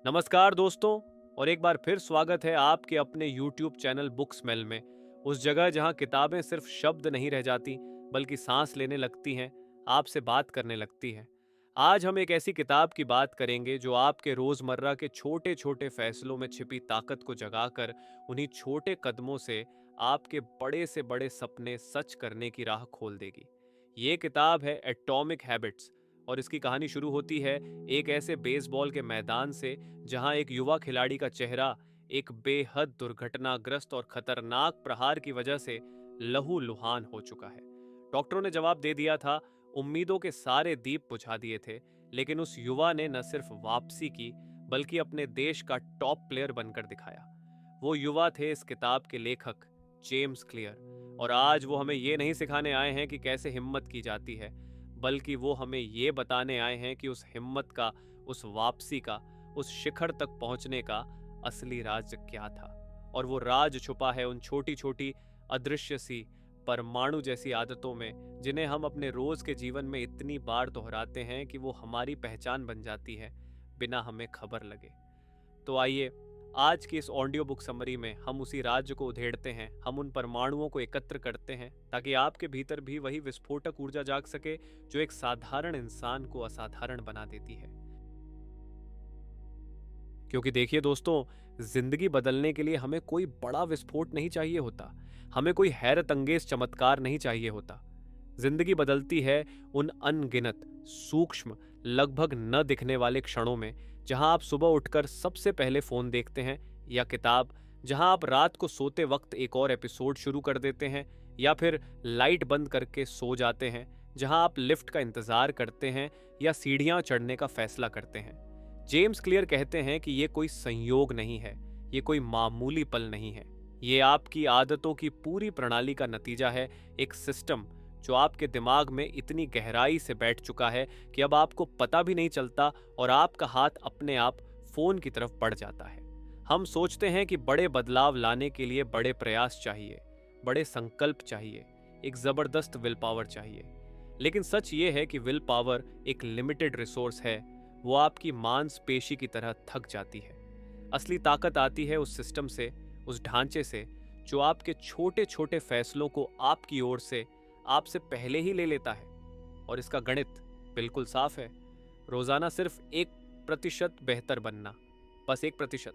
नमस्कार दोस्तों। और एक बार फिर स्वागत है आपके अपने YouTube चैनल बुक स्मेल में। उस जगह जहां किताबें सिर्फ शब्द नहीं रह जाती बल्कि सांस लेने लगती हैं, आपसे बात करने लगती हैं। आज हम एक ऐसी किताब की बात करेंगे जो आपके रोजमर्रा के छोटे छोटे फैसलों में छिपी ताकत को जगाकर उन्हीं छोटे कदमों से आपके बड़े से बड़े सपने सच करने की राह खोल देगी। ये किताब है एटॉमिक हैबिट्स। और इसकी कहानी शुरू होती है एक ऐसे बेसबॉल के मैदान से जहां एक युवा खिलाड़ी का चेहरा एक बेहद दुर्घटनाग्रस्त और खतरनाक प्रहार की वजह से लहूलुहान हो चुका है। डॉक्टरों ने जवाब दे दिया था, उम्मीदों के सारे दीप बुझा दिए थे, लेकिन उस युवा ने न सिर्फ वापसी की बल्कि अपने देश का टॉप प्लेयर बनकर दिखाया। वो युवा थे इस किताब के लेखक जेम्स क्लियर। और आज वो हमें ये नहीं सिखाने आए हैं कि कैसे हिम्मत की जाती है, बल्कि वो हमें ये बताने आए हैं कि उस हिम्मत का, उस वापसी का, उस शिखर तक पहुंचने का असली राज क्या था। और वो राज छुपा है उन छोटी छोटी अदृश्य सी परमाणु जैसी आदतों में जिन्हें हम अपने रोज के जीवन में इतनी बार दोहराते हैं कि वो हमारी पहचान बन जाती है बिना हमें खबर लगे। तो आइए, आज की इस ऑडियो बुक समरी में हम उसी राज्य को उधेड़ते हैं, हम उन परमाणुओं को एकत्र करते हैं ताकि आपके भीतर भी वही विस्फोटक ऊर्जा जाग सके जो एक साधारण इंसान को असाधारण बना देती है। क्योंकि देखिए दोस्तों, जिंदगी बदलने के लिए हमें कोई बड़ा विस्फोट नहीं चाहिए होता, हमें कोई हैरत अंगेज चमत्कार नहीं चाहिए होता। जिंदगी बदलती है उन अनगिनत सूक्ष्म, लगभग न दिखने वाले क्षणों में, जहां आप सुबह उठकर सबसे पहले फोन देखते हैं या किताब, जहां आप रात को सोते वक्त एक और एपिसोड शुरू कर देते हैं, या फिर लाइट बंद करके सो जाते हैं, जहां आप लिफ्ट का इंतजार करते हैं या सीढ़ियां चढ़ने का फैसला करते हैं। जेम्स क्लियर कहते हैं कि ये कोई संयोग नहीं है, ये कोई मामूली पल नहीं है, ये आपकी आदतों की पूरी प्रणाली का नतीजा है। एक सिस्टम जो आपके दिमाग में इतनी गहराई से बैठ चुका है कि अब आपको पता भी नहीं चलता और आपका हाथ अपने आप फोन की तरफ बढ़ जाता है। हम सोचते हैं कि बड़े बदलाव लाने के लिए बड़े प्रयास चाहिए, बड़े संकल्प चाहिए, एक जबरदस्त विल पावर चाहिए। लेकिन सच ये है कि विल पावर एक लिमिटेड रिसोर्स है, वो आपकी मांसपेशी की तरह थक जाती है। असली ताकत आती है उस सिस्टम से, उस ढांचे से जो आपके छोटे छोटे फैसलों को आपकी ओर से आपसे पहले ही ले लेता है। और इसका गणित बिल्कुल साफ है, रोजाना सिर्फ 1% बेहतर बनना, बस 1%।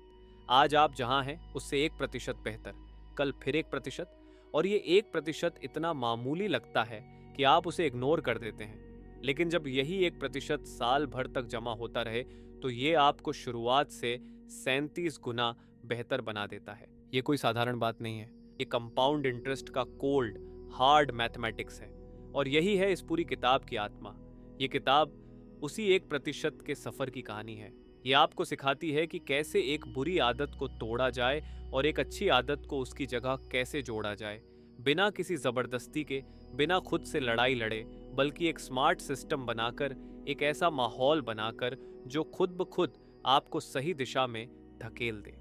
आज आप जहां हैं उससे 1% बेहतर, कल फिर 1%। और ये 1% इतना मामूली लगता है कि आप उसे इग्नोर कर देते हैं, लेकिन जब यही 1% साल भर तक जमा होता रहे तो ये आपको शुरुआत से 37 गुना बेहतर बना देता है। ये कोई साधारण बात नहीं है, ये कंपाउंड इंटरेस्ट का कोल्ड हार्ड मैथमेटिक्स है। और यही है इस पूरी किताब की आत्मा। ये किताब उसी 1% के सफर की कहानी है। ये आपको सिखाती है कि कैसे एक बुरी आदत को तोड़ा जाए और एक अच्छी आदत को उसकी जगह कैसे जोड़ा जाए, बिना किसी जबरदस्ती के, बिना खुद से लड़ाई लड़े, बल्कि एक स्मार्ट सिस्टम बनाकर, एक ऐसा माहौल बनाकर जो खुद ब खुद आपको सही दिशा में धकेल दे।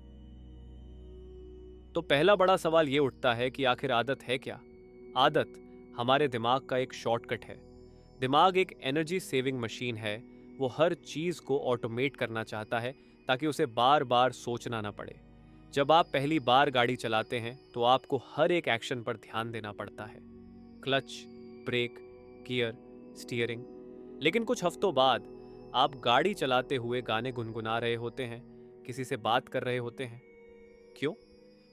तो पहला बड़ा सवाल ये उठता है कि आखिर आदत है क्या? आदत हमारे दिमाग का एक शॉर्टकट है। दिमाग एक एनर्जी सेविंग मशीन है। वो हर चीज को ऑटोमेट करना चाहता है ताकि उसे बार बार सोचना ना पड़े। जब आप पहली बार गाड़ी चलाते हैं तो आपको हर एक एक्शन पर ध्यान देना पड़ता है, क्लच, ब्रेक, गियर, स्टीयरिंग। लेकिन कुछ हफ्तों बाद आप गाड़ी चलाते हुए गाने गुनगुना रहे होते हैं, किसी से बात कर रहे होते हैं। क्यों?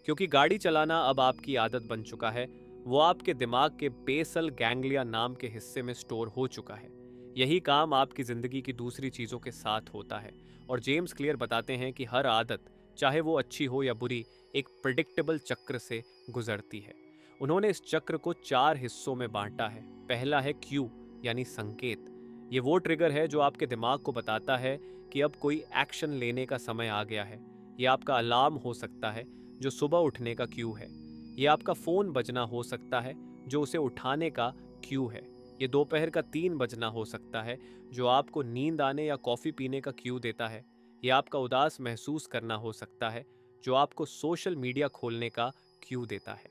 क्योंकि गाड़ी चलाना अब आपकी आदत बन चुका है। वो आपके दिमाग के बेसल गैंग्लिया नाम के हिस्से में स्टोर हो चुका है। यही काम आपकी जिंदगी की दूसरी चीजों के साथ होता है। और जेम्स क्लियर बताते हैं कि हर आदत, चाहे वो अच्छी हो या बुरी, एक प्रिडिक्टेबल चक्र से गुजरती है। उन्होंने इस चक्र को 4 हिस्सों में बांटा है। पहला है क्यू, यानी संकेत। ये वो ट्रिगर है जो आपके दिमाग को बताता है कि अब कोई एक्शन लेने का समय आ गया है। ये आपका अलार्म हो सकता है जो सुबह उठने का क्यू है। ये आपका फोन बजना हो सकता है जो उसे उठाने का क्यू है। ये दोपहर का 3 बजना हो सकता है जो आपको नींद आने या कॉफी पीने का क्यू देता है। ये आपका उदास महसूस करना हो सकता है जो आपको सोशल मीडिया खोलने का क्यू देता है।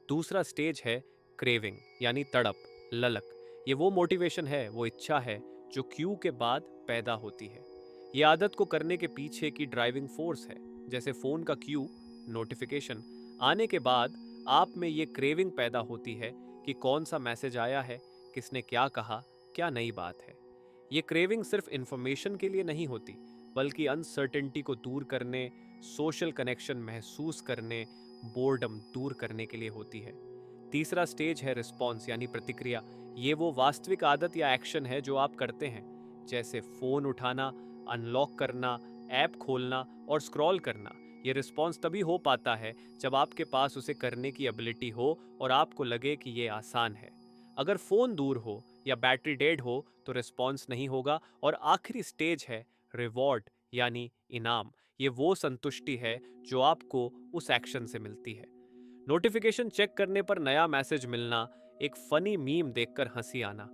दूसरा स्टेज है क्रेविंग, यानी तड़प, ललक। ये वो मोटिवेशन है, वो इच्छा है जो क्यू के बाद पैदा होती है। ये आदत को करने के पीछे की ड्राइविंग फोर्स है। जैसे फोन का क्यू, नोटिफिकेशन आने के बाद आप में ये क्रेविंग पैदा होती है कि कौन सा मैसेज आया है, किसने क्या कहा, क्या नई बात है। ये क्रेविंग सिर्फ इंफॉर्मेशन के लिए नहीं होती, बल्कि अनसर्टेनिटी को दूर करने, सोशल कनेक्शन महसूस करने, बोर्डम दूर करने के लिए होती है। तीसरा स्टेज है रिस्पॉन्स यानी प्रतिक्रिया। ये वो वास्तविक आदत या एक्शन है जो आप करते हैं, जैसे फोन उठाना, अनलॉक करना, ऐप खोलना और स्क्रॉल करना। ये रिस्पॉन्स तभी हो पाता है जब आपके पास उसे करने की एबिलिटी हो और आपको लगे कि ये आसान है। अगर फोन दूर हो या बैटरी डेड हो तो रिस्पॉन्स नहीं होगा। और आखिरी स्टेज है रिवॉर्ड यानी इनाम। ये वो संतुष्टि है जो आपको उस एक्शन से मिलती है। नोटिफिकेशन चेक करने पर नया मैसेज मिलना, एक फनी मीम देखकर हंसी आना।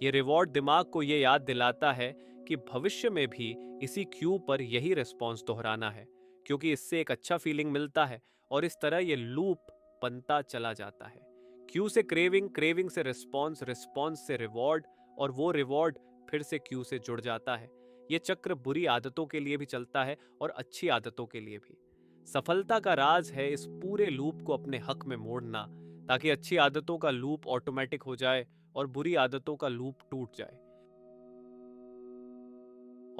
ये रिवॉर्ड दिमाग को ये याद दिलाता है कि भविष्य में भी इसी क्यू पर यही रिस्पॉन्स दोहराना है, क्योंकि इससे एक अच्छा फीलिंग मिलता है। और इस तरह ये लूप बनता चला जाता है। क्यू से क्रेविंग, क्रेविंग से रिस्पॉन्स, रिस्पॉन्स से रिवॉर्ड और वो रिवॉर्ड फिर से क्यू से जुड़ जाता है। ये चक्र बुरी आदतों के लिए भी चलता है और अच्छी आदतों के लिए भी। सफलता का राज है इस पूरे लूप को अपने हक में मोड़ना, ताकि अच्छी आदतों का लूप ऑटोमेटिक हो जाए और बुरी आदतों का लूप टूट जाए।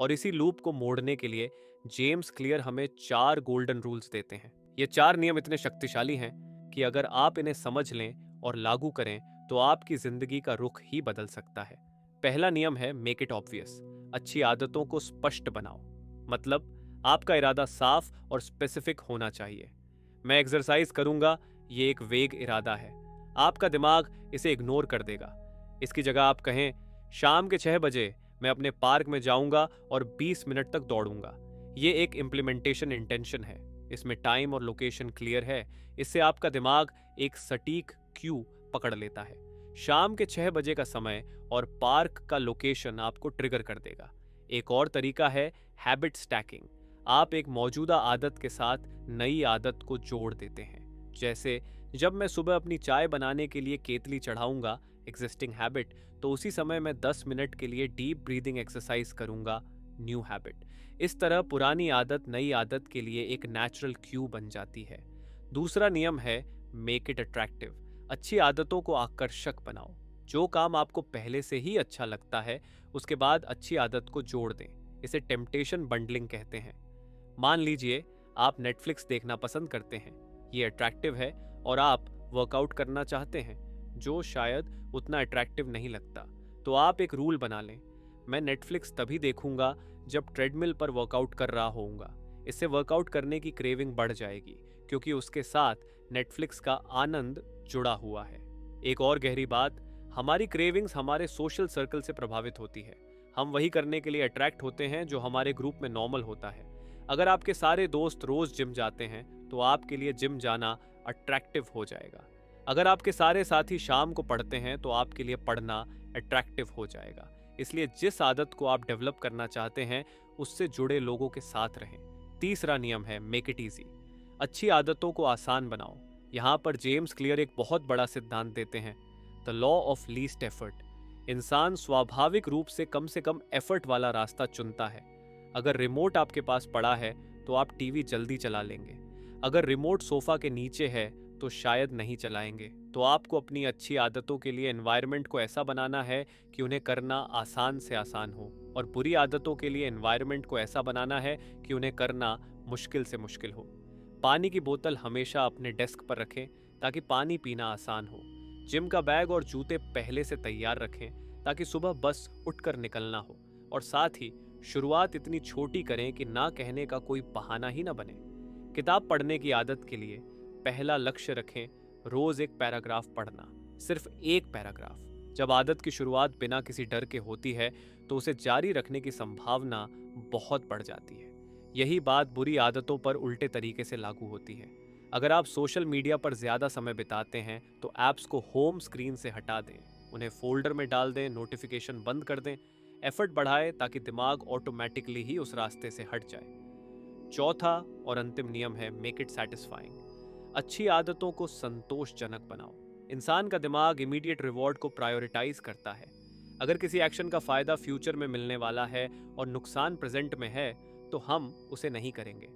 और इसी लूप को मोड़ने के लिए जेम्स क्लियर हमें 4 गोल्डन रूल्स देते हैं। ये 4 नियम इतने शक्तिशाली हैं कि अगर आप इन्हें समझ लें और लागू करें तो आपकी जिंदगी का रुख ही बदल सकता है। पहला नियम है मेक इट ऑब्वियस। अच्छी आदतों को स्पष्ट बनाओ। मतलब आपका इरादा साफ और स्पेसिफिक होना चाहिए। मैं एक्सरसाइज करूंगा, ये एक वेग इरादा है। आपका दिमाग इसे इग्नोर कर देगा। इसकी जगह आप कहें शाम के 6 बजे मैं अपने पार्क में जाऊंगा और 20 मिनट तक दौड़ूंगा। ये एक इम्प्लीमेंटेशन इंटेंशन है। इसमें टाइम और लोकेशन क्लियर है। इससे आपका दिमाग एक सटीक क्यू पकड़ लेता है। शाम के 6 बजे का समय और पार्क का लोकेशन आपको ट्रिगर कर देगा। एक और तरीका है हैबिट स्टैकिंग। आप एक मौजूदा आदत के साथ नई आदत को जोड़ देते हैं। जैसे जब मैं सुबह अपनी चाय बनाने के लिए केतली चढ़ाऊंगा, एग्जिस्टिंग हैबिट, तो उसी समय मैं 10 मिनट के लिए डीप ब्रीदिंग एक्सरसाइज करूंगा, न्यू हैबिट। इस तरह पुरानी आदत नई आदत के लिए एक नेचुरल क्यू बन जाती है। दूसरा नियम है मेक इट अट्रैक्टिव। अच्छी आदतों को आकर्षक बनाओ। जो काम आपको पहले से ही अच्छा लगता है, उसके बाद अच्छी आदत को जोड़ दें। इसे टेम्पटेशन बंडलिंग कहते हैं। मान लीजिए आप नेटफ्लिक्स देखना पसंद करते हैं, ये अट्रैक्टिव है, और आप वर्कआउट करना चाहते हैं, जो शायद उतना अट्रैक्टिव नहीं लगता। तो आप एक रूल बना लें, मैं नेटफ्लिक्स तभी देखूंगा जब ट्रेडमिल पर वर्कआउट कर रहा होऊंगा। इससे वर्कआउट करने की क्रेविंग बढ़ जाएगी, क्योंकि उसके साथ नेटफ्लिक्स का आनंद जुड़ा हुआ है। एक और गहरी बात, हमारी क्रेविंग्स हमारे सोशल सर्कल से प्रभावित होती है। हम वही करने के लिए अट्रैक्ट होते हैं जो हमारे ग्रुप में नॉर्मल होता है। अगर आपके सारे दोस्त रोज जिम जाते हैं तो आपके लिए जिम जाना अट्रैक्टिव हो जाएगा। अगर आपके सारे साथी शाम को पढ़ते हैं तो आपके लिए पढ़ना अट्रैक्टिव हो जाएगा। इसलिए जिस आदत को आप डेवलप करना चाहते हैं, उससे जुड़े लोगों के साथ रहें। तीसरा नियम है मेक इट ईजी। अच्छी आदतों को आसान बनाओ। यहाँ पर जेम्स क्लियर एक बहुत बड़ा सिद्धांत देते हैं, the law of least effort. इंसान स्वाभाविक रूप से कम एफर्ट वाला रास्ता चुनता है। अगर रिमोट आपके पास पड़ा है तो आप टीवी जल्दी चला लेंगे। अगर रिमोट सोफा के नीचे है तो शायद नहीं चलाएंगे। तो आपको अपनी अच्छी आदतों के लिए एनवायरनमेंट को ऐसा बनाना है कि उन्हें करना आसान से आसान हो, और बुरी आदतों के लिए एनवायरनमेंट को ऐसा बनाना है कि उन्हें करना मुश्किल से मुश्किल हो। पानी की बोतल हमेशा अपने डेस्क पर रखें ताकि पानी पीना आसान हो। जिम का बैग और जूते पहले से तैयार रखें ताकि सुबह बस उठकर निकलना हो। और साथ ही शुरुआत इतनी छोटी करें कि ना कहने का कोई बहाना ही ना बने। किताब पढ़ने की आदत के लिए पहला लक्ष्य रखें, रोज एक पैराग्राफ पढ़ना, सिर्फ एक पैराग्राफ। जब आदत की शुरुआत बिना किसी डर के होती है तो उसे जारी रखने की संभावना बहुत बढ़ जाती है। यही बात बुरी आदतों पर उल्टे तरीके से लागू होती है। अगर आप सोशल मीडिया पर ज़्यादा समय बिताते हैं तो ऐप्स को होम स्क्रीन से हटा दें, उन्हें फोल्डर में डाल दें, नोटिफिकेशन बंद कर दें। एफर्ट बढ़ाएं ताकि दिमाग ऑटोमेटिकली ही उस रास्ते से हट जाए। चौथा और अंतिम नियम है मेक इट सैटिस्फाइंग। अच्छी आदतों को संतोषजनक बनाओ। इंसान का दिमाग इमीडिएट रिवॉर्ड को प्रायोरिटाइज करता है। अगर किसी एक्शन का फायदा फ्यूचर में मिलने वाला है और नुकसान प्रेजेंट में है तो हम उसे नहीं करेंगे।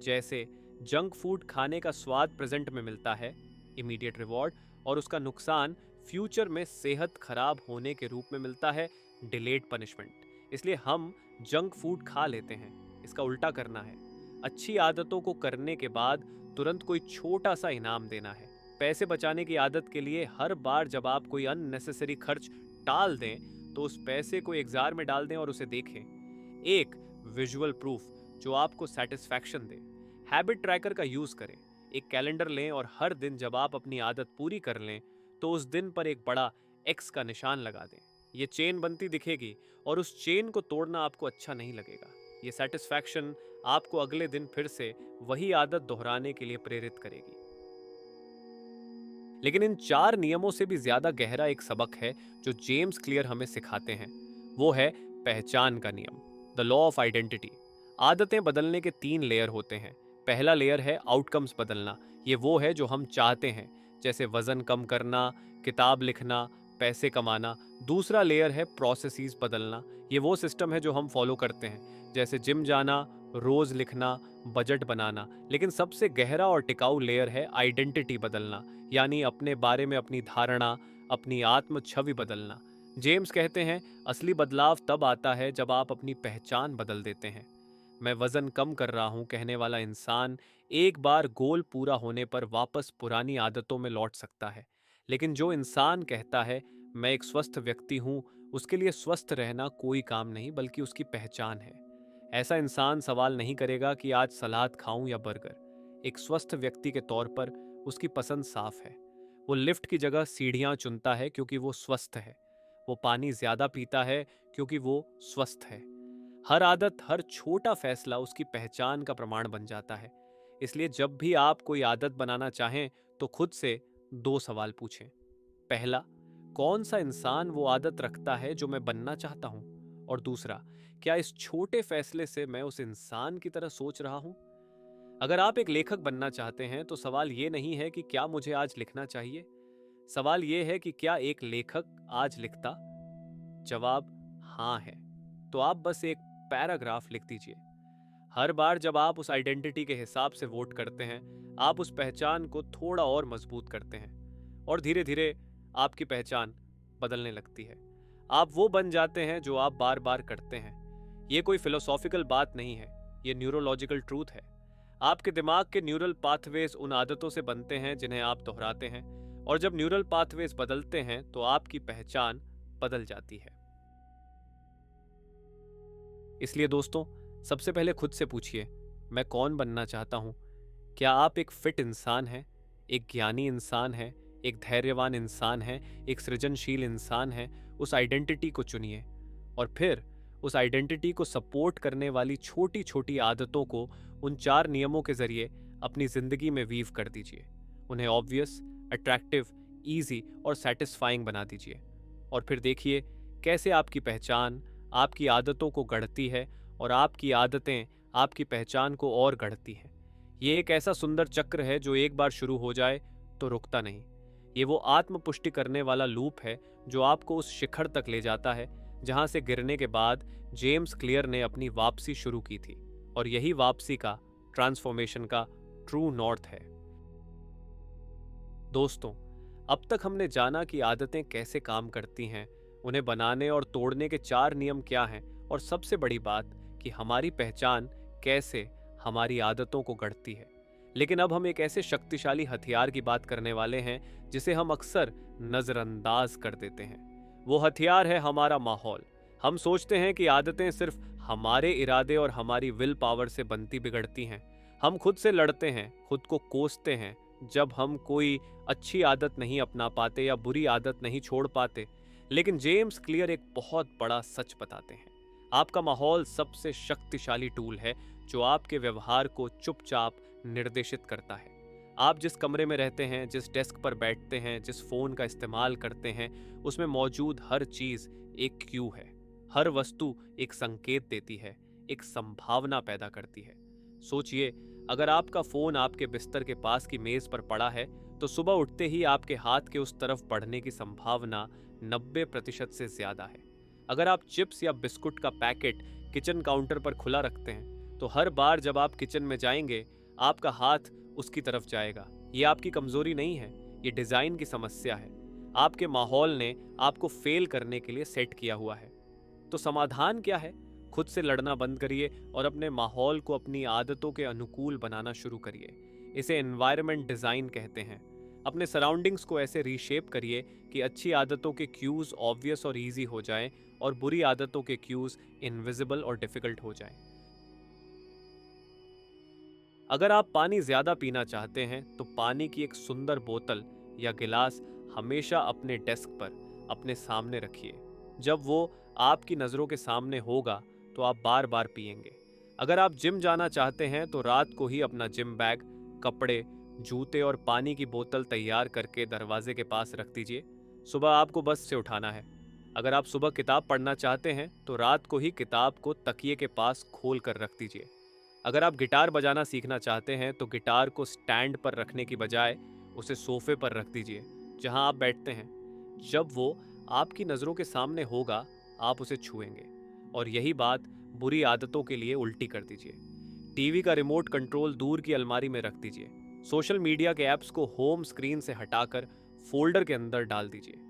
जैसे जंक फूड खाने का स्वाद प्रेजेंट में मिलता है, इमीडिएट रिवॉर्ड, और उसका नुकसान फ्यूचर में सेहत खराब होने के रूप में मिलता है, डिलेड पनिशमेंट। इसलिए हम जंक फूड खा लेते हैं। इसका उल्टा करना है, अच्छी आदतों को करने के बाद तुरंत कोई छोटा सा इनाम देना है। पैसे बचाने की आदत के लिए हर बार जब आप कोई अननेसेसरी खर्च टाल दें तो उस पैसे को एक जार में डाल दें और उसे देखें। एक विजुअल प्रूफ जो आपको सेटिस्फैक्शन दे। हैबिट ट्रैकर का यूज करें। एक कैलेंडर लें और हर दिन जब आप अपनी आदत पूरी कर लें तो उस दिन पर एक बड़ा एक्स का निशान लगा दें। ये चेन बनती दिखेगी और उस चेन को तोड़ना आपको अच्छा नहीं लगेगा। ये सेटिस्फैक्शन आपको अगले दिन फिर से वही आदत दोहराने के लिए प्रेरित करेगी। लेकिन इन 4 नियमों से भी ज्यादा गहरा एक सबक है जो जेम्स क्लियर हमें सिखाते हैं। वो है पहचान का नियम, द लॉ ऑफ आइडेंटिटी। आदतें बदलने के 3 लेयर होते हैं। पहला लेयर है आउटकम्स बदलना। ये वो है जो हम चाहते हैं, जैसे वजन कम करना, किताब लिखना, पैसे कमाना। दूसरा लेयर है प्रोसेसेस बदलना। ये वो सिस्टम है जो हम फॉलो करते हैं, जैसे जिम जाना, रोज लिखना, बजट बनाना। लेकिन सबसे गहरा और टिकाऊ लेयर है आइडेंटिटी बदलना, यानी अपने बारे में अपनी धारणा, अपनी आत्म छवि बदलना। जेम्स कहते हैं असली बदलाव तब आता है जब आप अपनी पहचान बदल देते हैं। मैं वजन कम कर रहा हूं कहने वाला इंसान एक बार गोल पूरा होने पर वापस पुरानी आदतों में लौट सकता है, लेकिन जो इंसान कहता है मैं एक स्वस्थ व्यक्ति हूं, उसके लिए स्वस्थ रहना कोई काम नहीं बल्कि उसकी पहचान है। ऐसा इंसान सवाल नहीं करेगा कि आज सलाद खाऊं या बर्गर। एक स्वस्थ व्यक्ति के तौर पर उसकी पसंद साफ है। वो लिफ्ट की जगह सीढ़ियां चुनता है क्योंकि वो स्वस्थ है। वो पानी ज्यादा पीता है क्योंकि वो स्वस्थ है। हर आदत, हर छोटा फैसला उसकी पहचान का प्रमाण बन जाता है। इसलिए जब भी आप कोई आदत बनाना चाहें तो खुद से 2 सवाल पूछें। पहला, कौन सा इंसान वो आदत रखता है जो मैं बनना चाहता हूं? और दूसरा, क्या इस छोटे फैसले से मैं उस इंसान की तरह सोच रहा हूं? अगर आप एक लेखक बनना चाहते हैं तो सवाल ये नहीं है कि क्या मुझे आज लिखना चाहिए। सवाल ये है कि क्या एक लेखक आज लिखता? जवाब हाँ है तो आप बस एक पैराग्राफ लिख दीजिए। हर बार जब आप उस आइडेंटिटी के हिसाब से वोट करते हैं, आप उस पहचान को थोड़ा और मजबूत करते हैं और धीरे धीरे आपकी पहचान बदलने लगती है। आप वो बन जाते हैं जो आप बार बार करते हैं। ये कोई फिलोसॉफिकल बात नहीं है, ये न्यूरोलॉजिकल ट्रूथ है। आपके दिमाग के न्यूरल पाथवेज उन आदतों से बनते हैं जिन्हें आप दोहराते हैं, और जब न्यूरल पाथवेज बदलते हैं तो आपकी पहचान बदल जाती है। इसलिए दोस्तों, सबसे पहले खुद से पूछिए, मैं कौन बनना चाहता हूं? क्या आप एक फिट इंसान हैं, एक ज्ञानी इंसान हैं, एक धैर्यवान इंसान हैं, एक सृजनशील इंसान हैं? उस आइडेंटिटी को चुनिए और फिर उस आइडेंटिटी को सपोर्ट करने वाली छोटी छोटी आदतों को उन 4 नियमों के जरिए अपनी जिंदगी में वीव कर दीजिए। उन्हें ऑब्वियस, अट्रैक्टिव, ईजी और सेटिस्फाइंग बना दीजिए और फिर देखिए कैसे आपकी पहचान आपकी आदतों को गढ़ती है और आपकी आदतें आपकी पहचान को और गढ़ती हैं। ये एक ऐसा सुंदर चक्र है जो एक बार शुरू हो जाए तो रुकता नहीं। ये वो आत्म पुष्टि करने वाला लूप है जो आपको उस शिखर तक ले जाता है जहां से गिरने के बाद जेम्स क्लियर ने अपनी वापसी शुरू की थी, और यही वापसी का, ट्रांसफॉर्मेशन का ट्रू नॉर्थ है। दोस्तों, अब तक हमने जाना कि आदतें कैसे काम करती हैं, उन्हें बनाने और तोड़ने के 4 नियम क्या हैं, और सबसे बड़ी बात कि हमारी पहचान कैसे हमारी आदतों को गढ़ती है। लेकिन अब हम एक ऐसे शक्तिशाली हथियार की बात करने वाले हैं जिसे हम अक्सर नजरअंदाज कर देते हैं। वो हथियार है हमारा माहौल। हम सोचते हैं कि आदतें सिर्फ हमारे इरादे और हमारी विल पावर से बनती बिगड़ती हैं। हम खुद से लड़ते हैं, खुद को कोसते हैं जब हम कोई अच्छी आदत नहीं अपना पाते या बुरी आदत नहीं छोड़ पाते। लेकिन जेम्स क्लियर एक बहुत बड़ा सच बताते हैं। आपका माहौल सबसे शक्तिशाली टूल है जो आपके व्यवहार को चुपचाप निर्देशित करता है। आप जिस कमरे में रहते हैं, जिस डेस्क पर बैठते हैं, जिस फोन का इस्तेमाल करते हैं, उसमें मौजूद हर चीज एक क्यू है। हर वस्तु एक संकेत देती है, एक संभावना पैदा करती है। सोचिए, अगर आपका फोन आपके बिस्तर के पास की मेज पर पड़ा है तो सुबह उठते ही आपके हाथ के उस तरफ बढ़ने की संभावना 90% से ज्यादा है। अगर आप चिप्स या बिस्कुट का पैकेट किचन काउंटर पर खुला रखते हैं तो हर बार जब आप किचन में जाएंगे आपका हाथ उसकी तरफ जाएगा। ये आपकी कमजोरी नहीं है, ये डिजाइन की समस्या है। आपके माहौल ने आपको फेल करने के लिए सेट किया हुआ है। तो समाधान क्या है? खुद से लड़ना बंद करिए और अपने माहौल को अपनी आदतों के अनुकूल बनाना शुरू करिए। इसे एनवायरनमेंट डिजाइन कहते हैं। अपने सराउंडिंग्स को ऐसे रीशेप करिए कि अच्छी आदतों के क्यूज ऑब्वियस और इजी हो जाएं और बुरी आदतों के क्यूज इनविजिबल और डिफिकल्ट हो जाएं। अगर आप पानी ज्यादा पीना चाहते हैं तो पानी की एक सुंदर बोतल या गिलास हमेशा अपने डेस्क पर अपने सामने रखिए। जब वो आपकी नज़रों के सामने होगा तो आप बार बार पिएंगे। अगर आप जिम जाना चाहते हैं तो रात को ही अपना जिम बैग, कपड़े, जूते और पानी की बोतल तैयार करके दरवाजे के पास रख दीजिए। सुबह आपको बस से उठाना है। अगर आप सुबह किताब पढ़ना चाहते हैं तो रात को ही किताब को तकिए के पास खोल कर रख दीजिए। अगर आप गिटार बजाना सीखना चाहते हैं तो गिटार को स्टैंड पर रखने की बजाय उसे सोफे पर रख दीजिए जहां आप बैठते हैं। जब वो आपकी नज़रों के सामने होगा आप उसे छुएंगे। और यही बात बुरी आदतों के लिए उल्टी कर दीजिए। टीवी का रिमोट कंट्रोल दूर की अलमारी में रख दीजिए। सोशल मीडिया के ऐप्स को होम स्क्रीन से हटाकर फोल्डर के अंदर डाल दीजिए।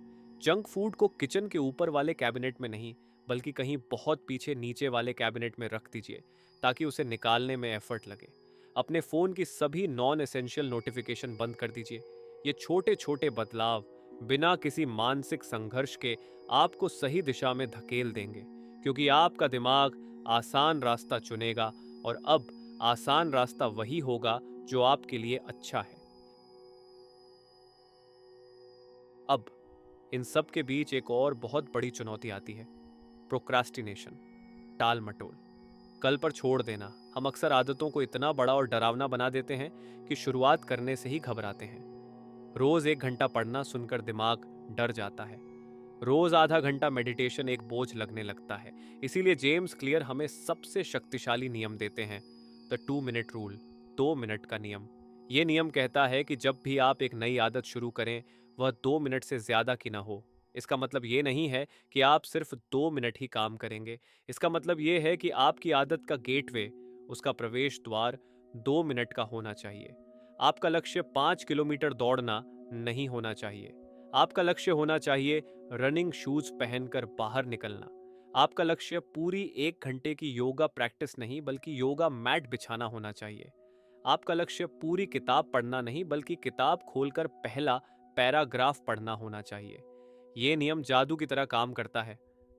जंक फूड को किचन के ऊपर वाले कैबिनेट में नहीं बल्कि कहीं बहुत पीछे नीचे वाले कैबिनेट में रख दीजिए ताकि उसे निकालने में एफर्ट लगे। अपने फ़ोन की सभी नॉन एसेंशियल नोटिफिकेशन बंद कर दीजिए। ये छोटे छोटे बदलाव बिना किसी मानसिक संघर्ष के आपको सही दिशा में धकेल देंगे, क्योंकि आपका दिमाग आसान रास्ता चुनेगा और अब आसान रास्ता वही होगा जो आपके लिए अच्छा है। अब इन सब के बीच एक और बहुत बड़ी चुनौती आती है, प्रोक्रास्टिनेशन, टाल मटोल, कल पर छोड़ देना। हम अक्सर आदतों को इतना बड़ा और डरावना बना देते हैं कि शुरुआत करने से ही घबराते हैं। रोज 1 घंटा पढ़ना सुनकर दिमाग डर जाता है। रोज आधा घंटा मेडिटेशन एक बोझ लगने लगता है। इसीलिए जेम्स क्लियर हमें सबसे शक्तिशाली नियम देते हैं, द 2 मिनट रूल, 2 मिनट का नियम। ये नियम कहता है कि जब भी आप एक नई आदत शुरू करें वह 2 मिनट से ज्यादा की ना हो। इसका मतलब ये नहीं है कि आप सिर्फ 2 मिनट ही काम करेंगे। इसका मतलब ये है कि आपकी आदत का गेटवे, उसका प्रवेश द्वार 2 मिनट का होना चाहिए। आपका लक्ष्य 5 किलोमीटर दौड़ना नहीं होना चाहिए। आपका लक्ष्य होना चाहिए रनिंग शूज पहनकर बाहर निकलना। आपका लक्ष्य पूरी 1 घंटे की योगा प्रैक्टिस नहीं बल्कि योगा मैट बिछाना होना चाहिए। आपका लक्ष्य पूरी किताब पढ़ना नहीं बल्कि किताब खोलकर पहला पैराग्राफ पढ़ना होना चाहिए। ये नियम जादू की तरह काम करता है।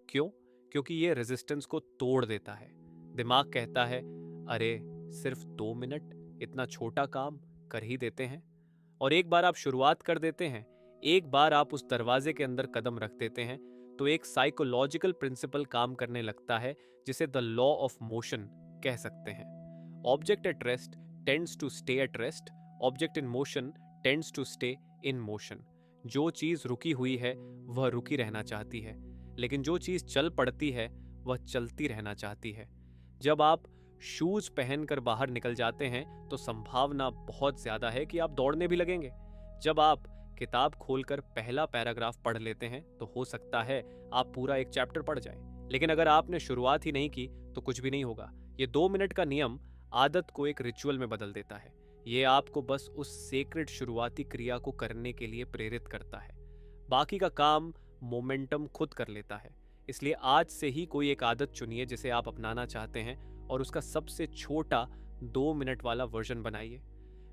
क्यों? क्योंकि ये रेजिस्टेंस को तोड़ देता है। दिमाग कहता है, अरे सिर्फ 2 मिनट, इतना छोटा काम कर ही देते हैं। और एक बार आप शुरुआत कर देते हैं, एक बार आप उस दरवाजे के अंदर कदम रख देते हैं तो एक साइकोलॉजिकल प्रिंसिपल काम करने लगता है जिसे द लॉ ऑफ मोशन कह सकते हैं। Object at rest tends to stay at rest, object in motion tends to stay in motion. जो चीज रुकी हुई है वह रुकी रहना चाहती है, लेकिन जो चीज चल पड़ती है वह चलती रहना चाहती है। जब आप शूज पहनकर बाहर निकल जाते हैं तो संभावना बहुत ज्यादा है कि आप दौड़ने भी लगेंगे। जब आप किताब खोलकर पहला पैराग्राफ पढ़ लेते हैं तो हो सकता है आप पूरा एक चैप्टर पढ़ जाए। लेकिन अगर आपने शुरुआत ही नहीं की तो कुछ भी नहीं होगा। ये 2 मिनट का नियम आदत को एक रिचुअल में बदल देता है। ये आपको बस उस सेक्रेट शुरुआती क्रिया को करने के लिए प्रेरित करता है। बाकी का काम मोमेंटम खुद कर लेता है। इसलिए आज से ही कोई एक आदत चुनिए जिसे आप अपनाना चाहते हैं और उसका सबसे छोटा 2 मिनट वाला वर्जन बनाइए।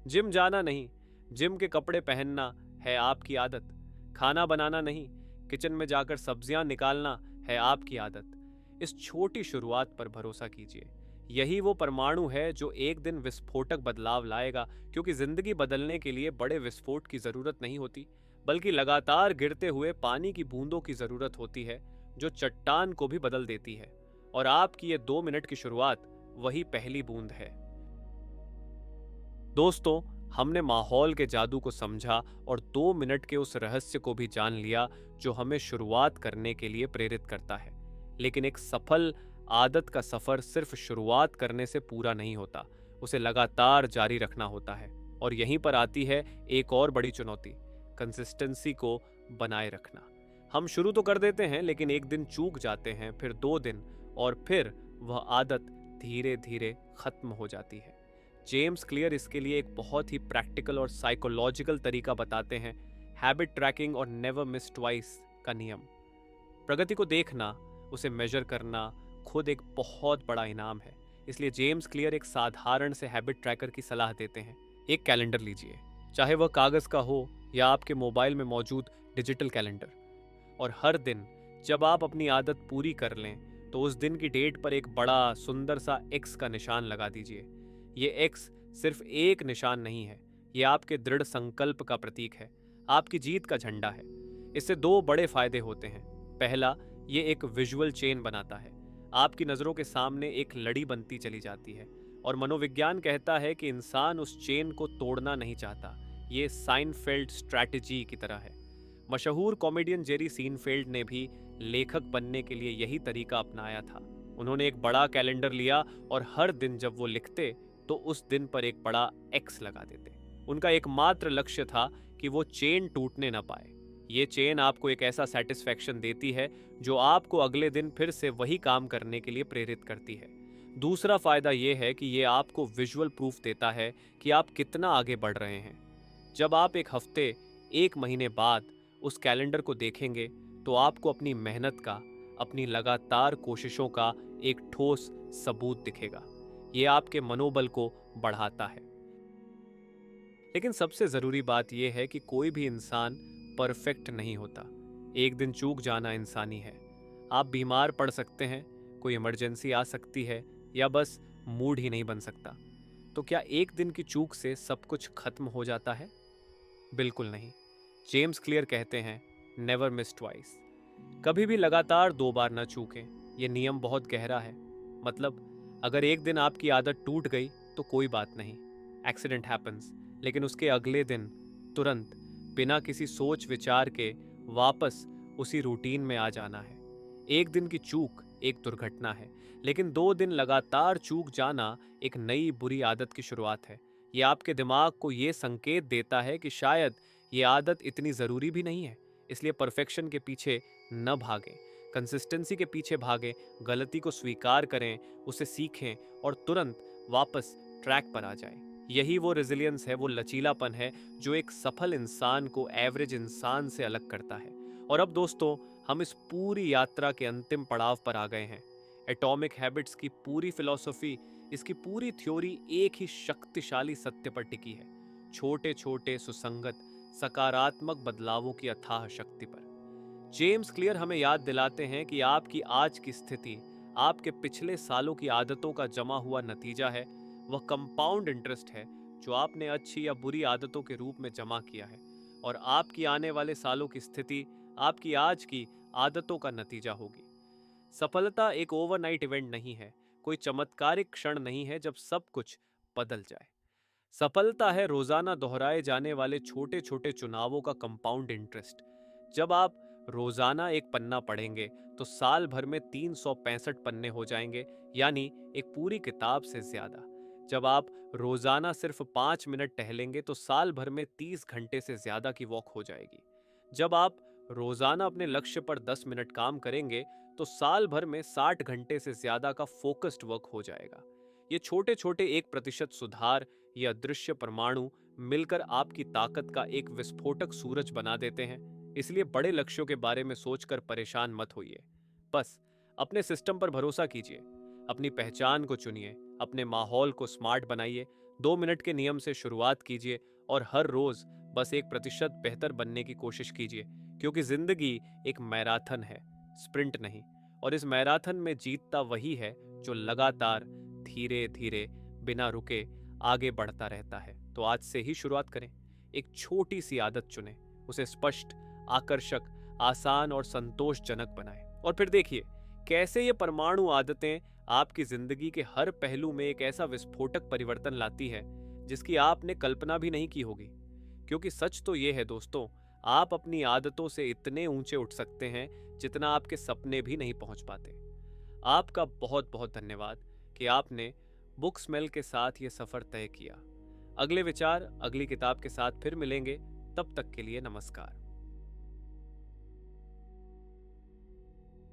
जिम जाना नहीं, जिम के कपड़े पहनना है आपकी आदत। खाना बनाना नहीं, किचन में जाकर सब्जियां निकालना है आपकी आदत। इस छोटी शुरुआत पर भरोसा कीजिए। यही वो परमाणु है जो एक दिन विस्फोटक बदलाव लाएगा, क्योंकि जिंदगी बदलने के लिए बड़े विस्फोट की जरूरत नहीं होती बल्कि लगातार गिरते हुए पानी की बूंदों की जरूरत होती है जो चट्टान को भी बदल देती है। और आपकी ये 2 मिनट की शुरुआत वही पहली बूंद है। दोस्तों, हमने माहौल के जादू को समझा और 2 मिनट के उस रहस्य को भी जान लिया जो हमें शुरुआत करने के लिए प्रेरित करता है। लेकिन एक सफल आदत का सफर सिर्फ शुरुआत करने से पूरा नहीं होता, उसे लगातार जारी रखना होता है। और यहीं पर आती है एक और बड़ी चुनौती, कंसिस्टेंसी को बनाए रखना। हम शुरू तो कर देते हैं, लेकिन एक दिन चूक जाते हैं, फिर 2 दिन, और फिर वह आदत धीरे धीरे खत्म हो जाती है। जेम्स क्लियर इसके लिए एक बहुत ही प्रैक्टिकल और साइकोलॉजिकल तरीका बताते हैं, हैबिट ट्रैकिंग और नेवर मिस ट्वाइस का नियम। प्रगति को देखना, उसे मेजर करना खुद एक बहुत बड़ा इनाम है। इसलिए जेम्स क्लियर एक साधारण से हैबिट ट्रैकर की सलाह देते हैं। एक कैलेंडर लीजिए, चाहे वह कागज का हो या आपके मोबाइल में मौजूद डिजिटल कैलेंडर, और हर दिन जब आप अपनी आदत पूरी कर लें तो उस दिन की डेट पर एक बड़ा सुंदर सा एक्स का निशान लगा दीजिए। ये एक्स सिर्फ एक निशान नहीं है, ये आपके दृढ़ संकल्प का प्रतीक है, आपकी जीत का झंडा है। इससे 2 बड़े फायदे होते हैं। पहला, ये एक विजुअल चेन बनाता है, आपकी नज़रों के सामने एक लड़ी बनती चली जाती है, और मनोविज्ञान कहता है कि इंसान उस चेन को तोड़ना नहीं चाहता। ये साइनफेल्ड स्ट्रैटेजी की तरह है। मशहूर कॉमेडियन जेरी सीनफेल्ड ने भी लेखक बनने के लिए यही तरीका अपनाया था। उन्होंने एक बड़ा कैलेंडर लिया और हर दिन जब वो लिखते तो उस दिन पर एक बड़ा एक्स लगा देते। उनका एकमात्र लक्ष्य था कि वो चेन टूटने न पाए। ये चेन आपको एक ऐसा सेटिस्फैक्शन देती है जो आपको अगले दिन फिर से वही काम करने के लिए प्रेरित करती है। दूसरा फायदा ये है कि ये आपको विजुअल प्रूफ देता है कि आप कितना आगे बढ़ रहे हैं। जब आप एक हफ्ते, 1 महीने बाद उस कैलेंडर को देखेंगे तो आपको अपनी मेहनत का, अपनी लगातार कोशिशों का एक ठोस सबूत दिखेगा। ये आपके मनोबल को बढ़ाता है। लेकिन सबसे ज़रूरी बात यह है कि कोई भी इंसान परफेक्ट नहीं होता। एक दिन चूक जाना इंसानी है। आप बीमार पड़ सकते हैं, कोई इमरजेंसी आ सकती है, या बस मूड ही नहीं बन सकता। तो क्या एक दिन की चूक से सब कुछ खत्म हो जाता है? बिल्कुल नहीं। जेम्स क्लियर कहते हैं, नेवर मिस ट्वाइस। कभी भी लगातार 2 बार न चूकें। यह नियम बहुत गहरा है। मतलब, अगर एक दिन आपकी आदत टूट गई तो कोई बात नहीं, एक्सीडेंट हैपन्स, लेकिन उसके अगले दिन तुरंत बिना किसी सोच विचार के वापस उसी रूटीन में आ जाना है। एक दिन की चूक एक दुर्घटना है, लेकिन 2 दिन लगातार चूक जाना एक नई बुरी आदत की शुरुआत है। ये आपके दिमाग को ये संकेत देता है कि शायद ये आदत इतनी ज़रूरी भी नहीं है। इसलिए परफेक्शन के पीछे न भागें, कंसिस्टेंसी के पीछे भागें, गलती को स्वीकार करें, उसे सीखें और तुरंत वापस ट्रैक पर आ जाएं। यही वो रेजिलियंस है, वो लचीलापन है जो एक सफल इंसान को एवरेज इंसान से अलग करता है। और अब दोस्तों, हम इस पूरी यात्रा के अंतिम पड़ाव पर आ गए हैं। एटॉमिक हैबिट्स की पूरी फिलॉसफी, इसकी पूरी थ्योरी एक ही शक्तिशाली सत्य पर टिकी है, छोटे छोटे सुसंगत सकारात्मक बदलावों की अथाह शक्ति पर। जेम्स क्लियर हमें याद दिलाते हैं कि आपकी आज की स्थिति आपके पिछले सालों की आदतों का जमा हुआ नतीजा है। वह कंपाउंड इंटरेस्ट है जो आपने अच्छी या बुरी आदतों के रूप में जमा किया है, और आपकी आने वाले सालों की स्थिति आपकी आज की आदतों का नतीजा होगी। सफलता एक ओवरनाइट इवेंट नहीं है, कोई चमत्कारिक क्षण नहीं है जब सब कुछ बदल जाए। सफलता है रोजाना दोहराए जाने वाले छोटे छोटे चुनावों का कंपाउंड इंटरेस्ट। जब आप रोजाना एक पन्ना पढ़ेंगे तो साल भर में 365 पन्ने हो जाएंगे, यानी एक पूरी किताब से ज्यादा। जब आप रोजाना सिर्फ 5 मिनट टहलेंगे तो साल भर में 30 घंटे से ज्यादा की वॉक हो जाएगी। जब आप रोजाना अपने लक्ष्य पर 10 मिनट काम करेंगे तो साल भर में 60 घंटे से ज्यादा का फोकस्ड वर्क हो जाएगा। ये छोटे छोटे 1% सुधार, ये अदृश्य परमाणु मिलकर आपकी ताकत का एक विस्फोटक सूरज बना देते हैं। इसलिए बड़े लक्ष्यों के बारे में सोचकर परेशान मत होइए। बस अपने सिस्टम पर भरोसा कीजिए, अपनी पहचान को चुनिए, अपने माहौल को स्मार्ट बनाइए, 2 मिनट के नियम से शुरुआत कीजिए और हर रोज बस 1% बेहतर बनने की कोशिश कीजिए। क्योंकि जिंदगी एक मैराथन है, स्प्रिंट नहीं। और इस मैराथन में जीतता वही है जो लगातार धीरे धीरे बिना रुके आगे बढ़ता रहता है। तो आज से ही शुरुआत करें। एक छोटी सी आदत चुनें, उसे स्पष्ट, आकर्षक, आसान और संतोषजनक बनाएं, और फिर देखिए कैसे ये परमाणु आदतें आपकी जिंदगी के हर पहलू में एक ऐसा विस्फोटक परिवर्तन लाती है जिसकी आपने कल्पना भी नहीं की होगी। क्योंकि सच तो ये है दोस्तों, आप अपनी आदतों से इतने ऊंचे उठ सकते हैं जितना आपके सपने भी नहीं पहुंच पाते। आपका बहुत बहुत धन्यवाद कि आपने बुक स्मेल के साथ ये सफर तय किया। अगले विचार, अगली किताब के साथ फिर मिलेंगे। तब तक के लिए नमस्कार।